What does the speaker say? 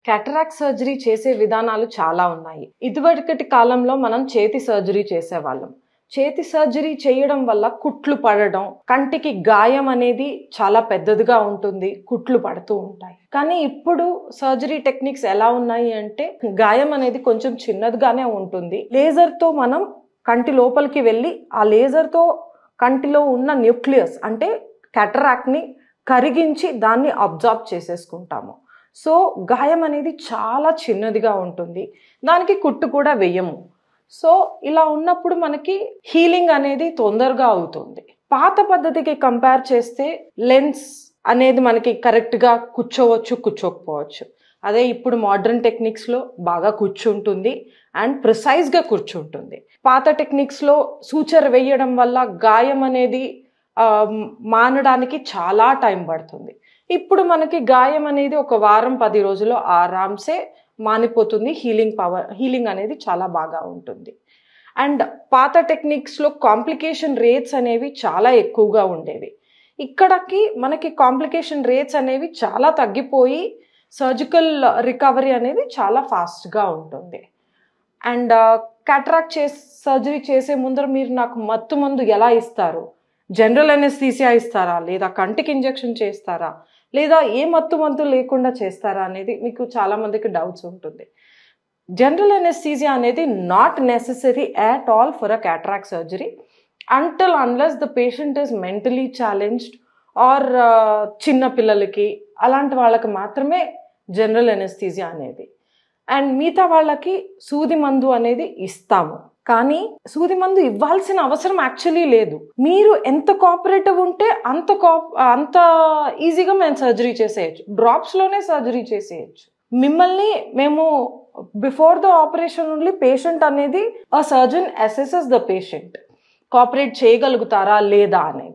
Cataract surgery చేసే విధానాలు చాలా ఉన్నాయి. ఇదివరకటి కాలంలో మనం చేతి సర్జరీ చేసేవాళ్ళం. చేతి సర్జరీ చేయడం వల్ల కుట్లు పడడం, కంటికి గాయం అనేది చాలా పెద్దదిగా ఉంటుంది, కుట్లు పడుతూ ఉంటాయి. కానీ ఇప్పుడు సర్జరీ టెక్నిక్స్ ఎలా ఉన్నాయి అంటే గాయం అనేది కొంచెం చిన్నదిగానే ఉంటుంది. లేజర్తో మనం కంటి లోపలికి వెళ్ళి ఆ లేజర్తో కంటిలో ఉన్న న్యూక్లియస్ అంటే క్యాటరాక్ట్ని కరిగించి దాన్ని అబ్జార్బ్ చేసేసుకుంటాము. సో గాయం అనేది చాలా చిన్నదిగా ఉంటుంది, దానికి కుట్టు కూడా వేయము. సో ఇలా ఉన్నప్పుడు మనకి హీలింగ్ అనేది తొందరగా అవుతుంది. పాత పద్ధతికి కంపేర్ చేస్తే లెన్స్ అనేది మనకి కరెక్ట్గా కూర్చోవచ్చు, కూర్చోకపోవచ్చు. అదే ఇప్పుడు మోడర్న్ టెక్నిక్స్లో బాగా కూర్చుంటుంది అండ్ ప్రిసైజ్గా కూర్చుంటుంది. పాత టెక్నిక్స్లో సూచర్ వేయడం వల్ల గాయం అనేది మానడానికి చాలా టైం పడుతుంది. ఇప్పుడు మనకి గాయం అనేది ఒక వారం 10 రోజుల్లో ఆరామ్సే మానిపోతుంది. హీలింగ్ అనేది చాలా బాగా ఉంటుంది. అండ్ పాత టెక్నిక్స్లో కాంప్లికేషన్ రేట్స్ అనేవి చాలా ఎక్కువగా ఉండేవి. ఇక్కడికి మనకి కాంప్లికేషన్ రేట్స్ అనేవి చాలా తగ్గిపోయి సర్జికల్ రికవరీ అనేది చాలా ఫాస్ట్గా ఉంటుంది. అండ్ క్యాటరాక్ట్ సర్జరీ చేసే ముందర మీరు నాకు మత్తు మందు ఎలా ఇస్తారు, జనరల్ అనెస్థీసియా ఇస్తారా, లేదా కంటికి ఇంజెక్షన్ చేస్తారా, లేదా ఏ మత్తు మందు లేకుండా చేస్తారా అనేది మీకు చాలామందికి డౌట్స్ ఉంటుంది. జనరల్ అనెస్థీసియా అనేది not necessary at all for a cataract surgery until unless the patient is mentally challenged or చిన్న పిల్లలకి అలాంటి వాళ్ళకి మాత్రమే జనరల్ అనెస్థీసియా అనేది. అండ్ మిగతా వాళ్ళకి సూది మందు అనేది ఇస్తాము, కానీ సూది మందు ఇవ్వాల్సిన అవసరం యాక్చువల్లీ లేదు. మీరు ఎంత కోఆపరేటివ్ ఉంటే అంత ఈజీగా మేము సర్జరీ చేసేయచ్చు, డ్రాప్స్లోనే సర్జరీ చేసేయచ్చు. మిమ్మల్ని మేము before the operation only patient అనేది a surgeon assesses the patient, cooperate చేయగలుగుతారా లేదా అనేది.